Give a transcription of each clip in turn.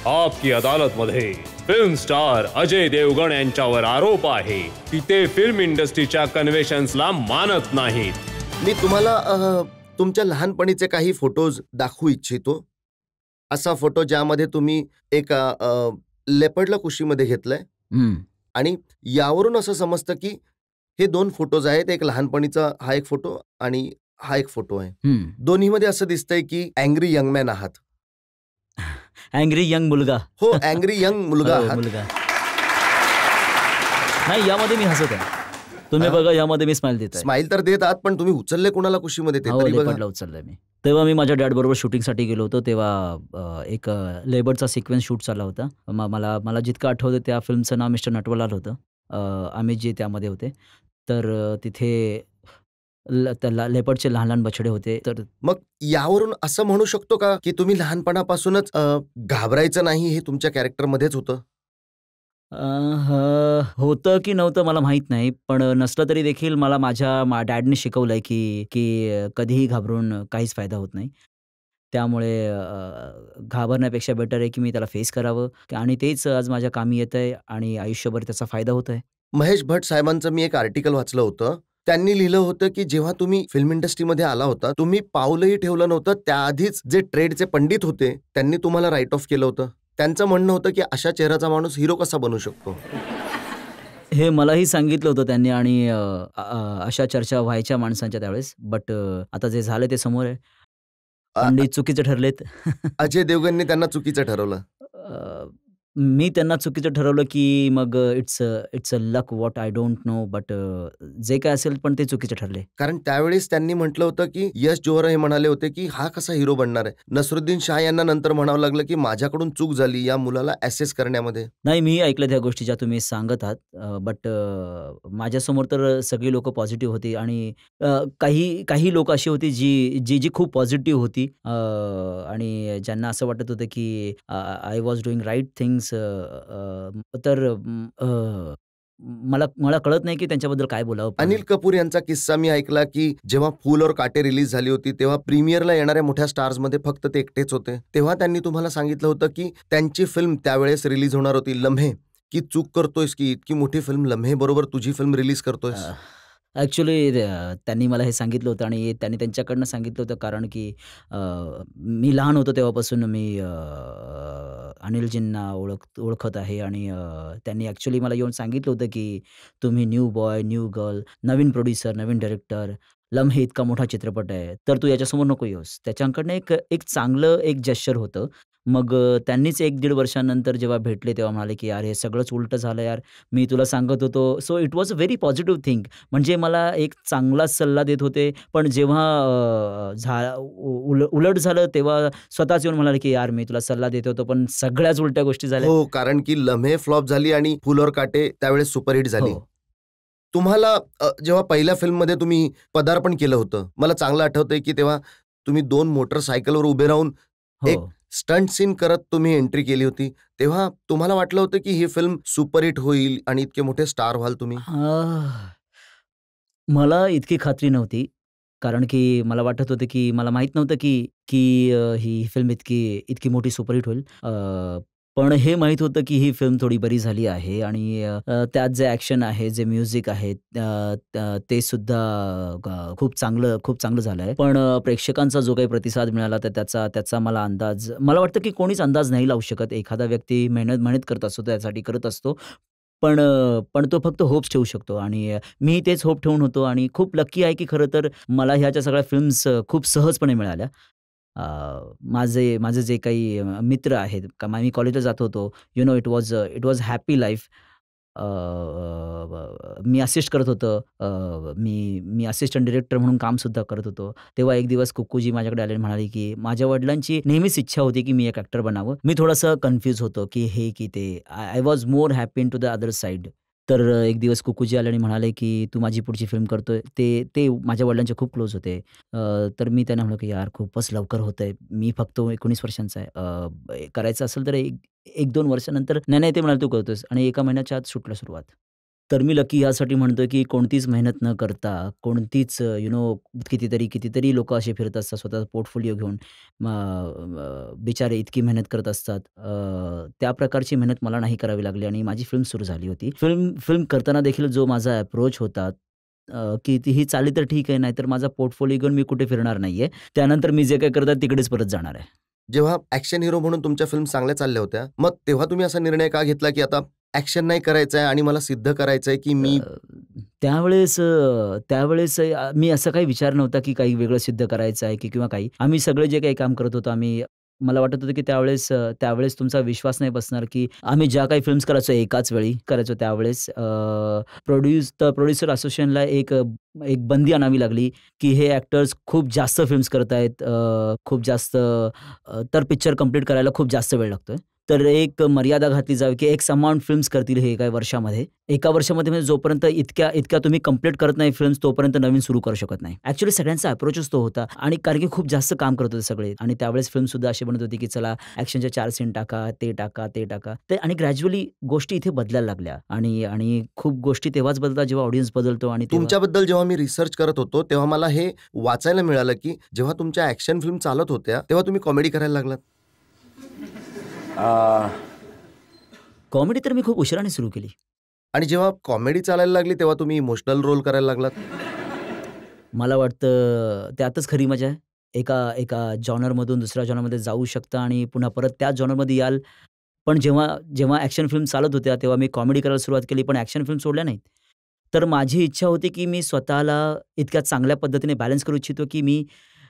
आपकी अदालत मध्ये film star Ajay Devgan यांच्यावर आरोप आहे की ते फिल्म इंडस्ट्रीच्या कन्व्हेन्शन्सला मानत नाहीत। मी तुम्हाला तुमच्या लहानपणीचे काही फोटोज दाखवू इच्छितो। असा फोटो ज्यामध्ये तुम्ही एक लेपर्डला कुशीमध्ये घेतलंय आणि यावरून असं समजतं की हे दोन फोटोज आहेत। एक लहानपणीचा हा एक फोटो आणि हा एक फोटो आहे। दोन्हीमध्ये असं दिसतंय की अँग्री यंग मॅन आहात। अँग्री यंग मुलगा। हो, अँग्री यंग मुलगा आहात। मुलगा नाही, यामध्ये मी हसत आहे। तुम्ही बघा, यामध्ये मी स्माइल देत आहे। स्माइल तर देत आहात, पण तुम्ही उचलले कोणाला कुशीमध्ये ते तरी बघा। उचललंय मी। तेव्हा मी माझ्या डॅड बरोबर शूटिंगसाठी गेलो होतो। तेव्हा एक लेबरचा सिक्वेन्स शूट चालला होता। मला जितकं आठवतं त्या फिल्मचं नाव मिस्टर नटवरलाल होतं। अमित जी त्यामध्ये होते। तर तिथे लेपर्डचे लहान लहान बछडे होते। तर मग यावरून असं म्हणू शकतो का की तुम्ही लहानपणापासूनच घाबरायचं नाही हे तुमच्या कॅरेक्टरमध्येच होतं? होतं की नव्हतं मला माहीत नाही, पण नसलं तरी देखील मला माझ्या डॅडने शिकवलंय की कधीही घाबरून काहीच फायदा होत नाही। त्यामुळे घाबरण्यापेक्षा बेटर आहे की मी त्याला फेस करावं आणि तेच आज माझ्या कामी येतंय आणि आयुष्यभर त्याचा फायदा होतोय। महेश भट्ट साहेबांचं मी एक आर्टिकल वाचलं होतं। त्यांनी लिहिलं होतं की जेव्हा तुम्ही फिल्म इंडस्ट्रीमध्ये आला होता, तुम्ही पाऊलही ठेवलं नव्हतं, त्याआधीच जे ट्रेडचे पंडित होते त्यांनी तुम्हाला राईट ऑफ केलं होतं। त्यांचं म्हणणं होतं की अशा चेहऱ्याचा माणूस हिरो कसा बनू शकतो? हे मलाही सांगितलं होतं त्यांनी आणि अशा चर्चा व्हायच्या माणसांच्या त्यावेळेस। बट आता जे झालं ते समोर आहे। पंडित चुकीचे ठरलेत। अजय देवगणने त्यांना चुकीचं ठरवलं। मी त्यांना चुकीचं ठरवलं की मग it's a luck what I don't know, but जे काय असेल पण ते चुकीचे ठरले। कारण त्यावेळेस त्यांनी म्हटलं होतं की यश जोहर हे म्हणाले होते की हा कसा हिरो बनणार आहे। नसरुद्दीन शाह यांना नंतर म्हणावं लागलं की माझ्याकडून चूक झाली या मुलाला ॲसेस करण्यामध्ये। नाही, मी ऐकलं त्या गोष्टी ज्या तुम्ही सांगत आहात। बट माझ्यासमोर तर सगळी लोकं पॉझिटिव्ह होती आणि काही लोकं अशी होती जी खूप पॉझिटिव्ह होती आणि ज्यांना असं वाटत होतं की I was doing right things. तर मला कळत नाही की त्यांच्याबद्दल काय बोलावं। अनिल कपूर यांचा किस्सा मी ऐकला की जेव्हा फूल और काटे रिलीज झाली होती तेव्हा प्रीमियरला येणाऱ्या मोठ्या स्टार्समध्ये फक्त ते एकटेच होते। तेव्हा त्यांनी तुम्हाला सांगितलं होतं की त्यांची फिल्म त्यावेळेस रिलीज होणार होती लम्हे, की चूक करतोयस की इतकी मोठी फिल्म लम्हे बरोबर तुझी फिल्म रिलीज करतोयस? ॲक्चुअली त्यांनी मला हे सांगितलं होतं आणि त्यांनी त्यांच्याकडनं सांगितलं होतं, कारण की मी लहान होतो तेव्हापासून मी अनिलजींना ओळखत आहे आणि त्यांनी ॲक्चुअली मला येऊन सांगितलं होतं की तुम्ही न्यू बॉय, न्यू गर्ल, नवीन प्रोड्युसर, नवीन डायरेक्टर, लम्हे इतका मोठा चित्रपट आहे, तर तू याच्यासमोर नको येऊस। त्याच्याकडनं एक चांगलं एक जेस्चर होतं। मग त्यांनीच 1-1.5 वर्षानंतर जेव्हा भेटले तेव्हा म्हणाले की "यार, हे सगळंच उलटं झालं यार, मी तुला सांगत होतो." So it was a very positive thing. म्हणजे मला एक चांगलाच सल्ला देत होते, पण जेव्हा उलट झालं तेव्हा स्वतःच येऊन म्हणाले की "यार, मी तुला सल्ला देत होतो, पण सगळ्याच उलट्या गोष्टी झाल्या." हो, कारण की लम्हे फ्लॉप झाली आणि फूल और काटे त्यावेळेस सुपरहिट झाली। तुम्हाला जेव्हा पहिल्या फिल्ममध्ये तुम्ही पदार्पण केलं होतं, मला चांगलं आठवतंय की तेव्हा तुम्ही 2 मोटरसायकलवर उभे राहून एक स्टंट सीन करत तुम्ही एंट्री केली होती। तेव्हा तुम्हाला वाटलं होतं की ही फिल्म सुपरहिट होईल आणि इतके मोठे स्टार व्हाल तुम्ही? मला इतकी खात्री नव्हती. कारण की मला वाटत होतं की मला माहीत नव्हतं की की ही फिल्म इतकी मोठी सुपरहिट होईल. पण हे माहीत होतं की ही फिल्म थोडी बरी झाली आहे आणि त्यात जे ॲक्शन आहे, जे म्युझिक आहे ते सुद्धा खूप चांगलं झालं आहे. पण प्रेक्षकांचा जो काही प्रतिसाद मिळाला तर त्याचा मला वाटतं की कोणीच अंदाज नाही लावू शकत. एखादा व्यक्ती मेहनत करत असतो, त्यासाठी करत असतो. पण तो फक्त होप्स ठेवू शकतो आणि मी तेच होप ठेवून होतो आणि खूप लकी आहे की खरं तर मला ह्याच्या सगळ्या फिल्म्स खूप सहजपणे मिळाल्या. माझे जे काही मित्र आहेत, मी कॉलेजला जात होतो. You know it was happy life. Me assist करत होतो. मी असिस्टंट डायरेक्टर म्हणून कामसुद्धा करत होतो. तेव्हा एक दिवस कुक्कूजी माझ्याकडे आले आणि म्हणाले, की माझ्या वडिलांची नेहमीच इच्छा होती, की मी एक ॲक्टर बनावं. मी थोडासा कन्फ्यूज होतो, की हे की ते. I was more happy into the other side. तर एक दिवस कुक्कूजी आले आणि म्हणाले, की "तू माझी पुढची फिल्म करतोय." ते माझ्या वडिलांचे खूप क्लोज होते. तर मी त्यांना म्हणालो, की "यार खूपच लवकर होतंय. मी फक्त 19 वर्षांचा आहे. करायचं असेल तर 1-2 वर्षानंतर." "नाही, नाही." ते म्हणाले, "तू करतोयस." आणि 1 महिन्याच्या आत शूटला सुरुवात. तर मी लकी यासाठी म्हणतोय, की कोणतीच मेहनत न करता, कोणतीच कितीतरी लोकं असे फिरत असतात स्वतःचा पोर्टफोलिओ घेऊन. बिचारे इतकी मेहनत करत असतात. त्या प्रकारची मेहनत मला नाही करावी लागली आणि माझी फिल्म सुरू झाली होती. फिल्म फिल्म करताना देखील जो माझा अप्रोच होता, की ती ही चालली तर ठीक आहे, नाहीतर माझा पोर्टफोलिओ घेऊन मी कुठे फिरणार नाहीये. त्यानंतर मी जे काही करतात तिकडेच परत जाणार आहे. जेव्हा ॲक्शन हिरो म्हणून तुमच्या फिल्म चांगल्या चालल्या होत्या, मग तेव्हा तुम्ही असा निर्णय का घेतला, की आता ॲक्शन नाही करायचं आहे आणि मला सिद्ध करायचं आहे, की मी त्यावेळेस मी असा काही विचार नव्हता, की काही वेगळं सिद्ध करायचं आहे की किंवा काही. आम्ही सगळे जे काही काम करत होतो, मला वाटत होतं, की त्यावेळेस तुमचा विश्वास नाही बसणार, की आम्ही ज्या काही फिल्म्स करायचो एकाच वेळी करायचो त्यावेळेस प्रोड्युसर असोसिएशनला एक बंदी आणावी लागली, की हे ॲक्टर्स खूप जास्त फिल्म्स करतायत. खूप जास्त तर पिक्चर कंप्लीट करायला खूप जास्त वेळ लागतोय. तर एक मर्यादा घातली जावी, की एक्स अमाउंट फिल्म्स करतील हे एका वर्षामध्ये. एका वर्षामध्ये म्हणजे जोपर्यंत इतक्या तुम्ही कंप्लीट करत नाही फिल्म्स, तोपर्यंत नवीन सुरू करू शकत नाही. ॲक्चुअली सगळ्यांचा अप्रोचच तो होता आणि कारण की खूप जास्त काम करत होते सगळे आणि त्यावेळेस फिल्मसुद्धा अशी बनत होती, की चला ॲक्शनच्या 4 सीन टाका, ते टाका, ते टाका. आणि ग्रॅज्युअली गोष्टी इथे बदलायला लागल्या आणि खूप गोष्टी तेव्हाच बदलतात जेव्हा ऑडियन्स बदलतो आणि तुमच्याबद्दल जेव्हा मी रिसर्च करत होतो, तेव्हा मला हे वाचायला मिळालं, की जेव्हा तुमच्या ॲक्शन फिल्म चालत होत्या, तेव्हा तुम्ही कॉमेडी करायला लागलात. कॉमेडी तर मी खूप उशिराने सुरू केली. आणि जेव्हा कॉमेडी चालायला लागली, तेव्हा तुम्ही इमोशनल रोल करायला लागलात. मला वाटतं त्यातच खरी मजा आहे. एका जॉनरमधून दुसऱ्या जॉनरमध्ये जाऊ शकता आणि पुन्हा परत त्याच जॉनरमध्ये याल. पण जेव्हा ॲक्शन फिल्म चालत होत्या, तेव्हा मी कॉमेडी करायला सुरुवात केली, पण ॲक्शन फिल्म सोडल्या नाहीत. तर माझी इच्छा होती, की मी स्वतःला इतक्या चांगल्या पद्धतीने बॅलन्स करू इच्छितो, की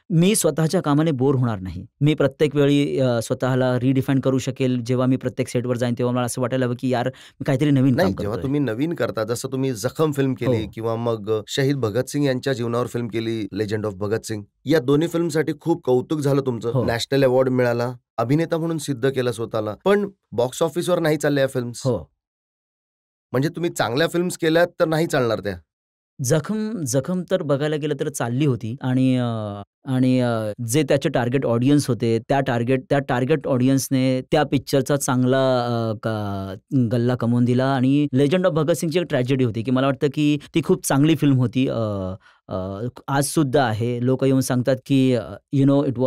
मी स्वतःच्या कामाने बोर होणार नाही. मी प्रत्येक वेळी स्वतःला रिडिफाईन करू शकेल. जेव्हा मी प्रत्येक सेटवर जाईन, तेव्हा मला असं वाटायला हवं, की यार मी काहीतरी नवीन काम नाही, करतोय. जेव्हा तुम्ही नवीन करता, जसं तुम्ही जखम फिल्म केली हो. किंवा मग शहीद भगतसिंग यांच्या जीवनावर फिल्म केली, लेजंड ऑफ भगतसिंग. या दोन्ही फिल्मसाठी खूप कौतुक झालं तुमचं. हो. नॅशनल अवॉर्ड मिळाला. अभिनेता म्हणून सिद्ध केलं स्वतःला. पण बॉक्स ऑफिसवर नाही चालल्या या फिल्म्स. हो. म्हणजे तुम्ही चांगल्या फिल्म्स केल्यात तर नाही चालणार त्या. जखम तर बघायला गेलं तर चालली होती आणि जे त्याचे टार्गेट ऑडियन्स होते, त्या टार्गेट ऑडियन्सने त्या पिक्चरचा चांगला गल्ला कमवून दिला आणि लेजंड ऑफ भगतसिंगची एक ट्रॅजेडी होती, की मला वाटतं की ती खूप चांगली फिल्म होती. आजसुद्धा आहे. लोकं येऊन सांगतात की it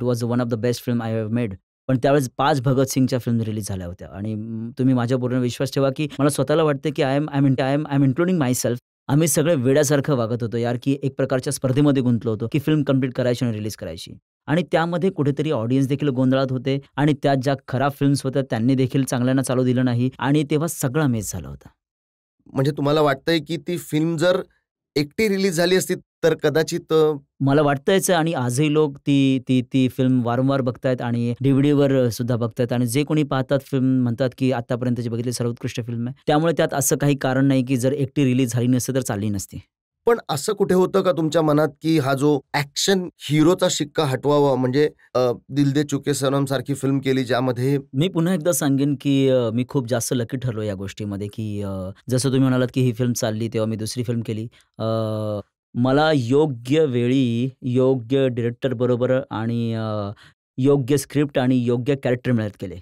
was one of the best film I have made. पण त्यावेळेस 5 भगतसिंगच्या फिल्म रिलीज झाल्या होत्या आणि तुम्ही माझ्यावर पूर्ण विश्वास ठेवा, की मला स्वतःला वाटतं की आय एम इन्क्लुडिंग मायसेल्फ. आम्ही सगळे वेड्यासारखं वागत होतो यार, की एक प्रकारच्या स्पर्धेमध्ये गुंतलो होतो, की फिल्म कंप्लीट करायची आणि रिलीज करायची. आणि त्यामध्ये कुठेतरी ऑडियन्स देखील गोंधळात होते आणि त्यात ज्या खराब फिल्म्स होत्या त्यांनी देखील चांगल्यांना चालू दिलं नाही आणि तेव्हा सगळा मेस झाला होता. म्हणजे तुम्हाला वाटतंय की ती फिल्म जर एकटी रिलीज झाली असती तर कदाचित मला वाटतंयच आणि आजही लोक ती फिल्म वारंवार बघतायत आणि DVDवर सुद्धा बघतायत आणि जे कोणी पाहतात फिल्म म्हणतात, की आत्तापर्यंतची बघितली सर्वोत्कृष्ट फिल्म आहे. त्यामुळे त्यात असं काही कारण नाही, की जर एकटी रिलीज झाली नसती तर चालली नसती. पण असं कुठे होतं का तुमच्या मनात, की हा जो ॲक्शन हिरोचा शिक्का हटवावा, म्हणजे दिल दे चुके सनम सारखी फिल्म केली ज्यामध्ये मी पुन्हा एकदा सांगेन, की मी खूप जास्त लकी ठरलो या गोष्टीमध्ये, की जसं तुम्ही म्हणालात, की ही फिल्म चालली तेव्हा मी दुसरी फिल्म केली. मला योग्य वेळी, योग्य डिरेक्टर बरोबर आणि योग्य स्क्रिप्ट आणि योग्य कॅरेक्टर मिळत गेले.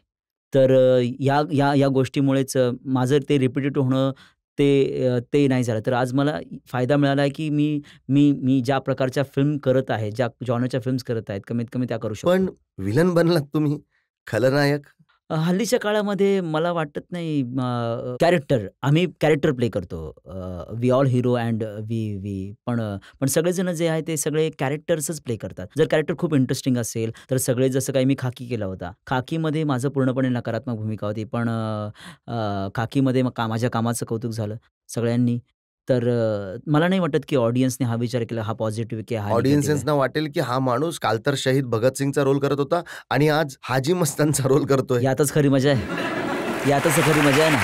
तर या गोष्टीमुळेच माझं ते रिपिटेटिव्ह होणं ते नाही झालं. तर आज मला फायदा मिळाला आहे, की मी ज्या प्रकारच्या फिल्म करत आहे, ज्या जॉनरच्या फिल्म्स करत आहेत, कमीत कमी त्या करू शकतो. पण विलन बनलात तुम्ही, खलनायक. हल्लीच्या काळामध्ये मला वाटत नाही आम्ही कॅरेक्टर प्ले करतो. We all hero and we पण सगळेजण जे आहे ते सगळे कॅरेक्टर्सच प्ले करतात. जर कॅरेक्टर खूप इंटरेस्टिंग असेल तर सगळे जसं काही मी खाकी केला होता. खाकीमध्ये माझं पूर्णपणे नकारात्मक भूमिका होती. पण खाकीमध्ये माझ्या कामाचं कौतुक झालं सगळ्यांनी. तर मला नाही वाटत की ऑडियन्सने हा विचार केला, हा पॉझिटिव्ह की हा निगेटिव्ह आहे. ऑडियन्सेसना वाटेल की हा माणूस काल तर शहीद भगतसिंगचा रोल करत होता आणि आज हाजी मस्तानचा रोल करतोय. यातच खरी मजा आहे. यातच खरी मजा आहे ना.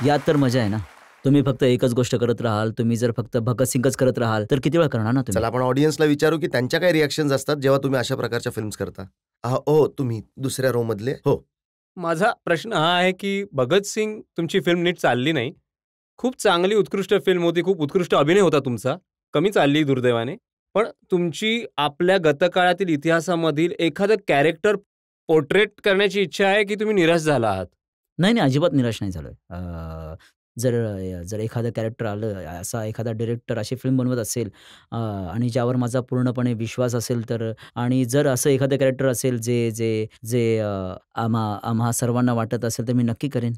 यात तर मजा आहे ना. तुम्ही फक्त एकच गोष्ट करत राहाल, तुम्ही जर फक्त भगतसिंगच करत राहाल तर किती वेळा करणार ना तुम्ही. चला आपण ऑडियन्सला विचारू की त्यांच्या काय रिॲक्शन्स असतात जेव्हा तुम्ही अशा प्रकारच्या फिल्म्स करता. हो, तुम्ही दुसऱ्या रो मधले. हो, माझा प्रश्न हा आहे की भगतसिंग तुमची फिल्म नीट चालली नाही. खूप चांगली उत्कृष्ट फिल्म होती, खूप उत्कृष्ट अभिनय होता तुमचा. कमी चालली दुर्दैवाने. पण तुमची आपल्या गतकाळातील इतिहासामधील एखादं कॅरेक्टर पोर्ट्रेट करण्याची इच्छा आहे की तुम्ही निराश झाला आहात? नाही, नाही, अजिबात निराश नाही झालोय. जर जर एखादं कॅरेक्टर आलं, असा एखादा डायरेक्टर अशी फिल्म बनवत असेल आणि ज्यावर माझा पूर्णपणे विश्वास असेल तर आणि जर असं एखादं कॅरेक्टर असेल जे जे जे आम्हा आम्हा सर्वांना वाटत असेल तर मी नक्की करेन.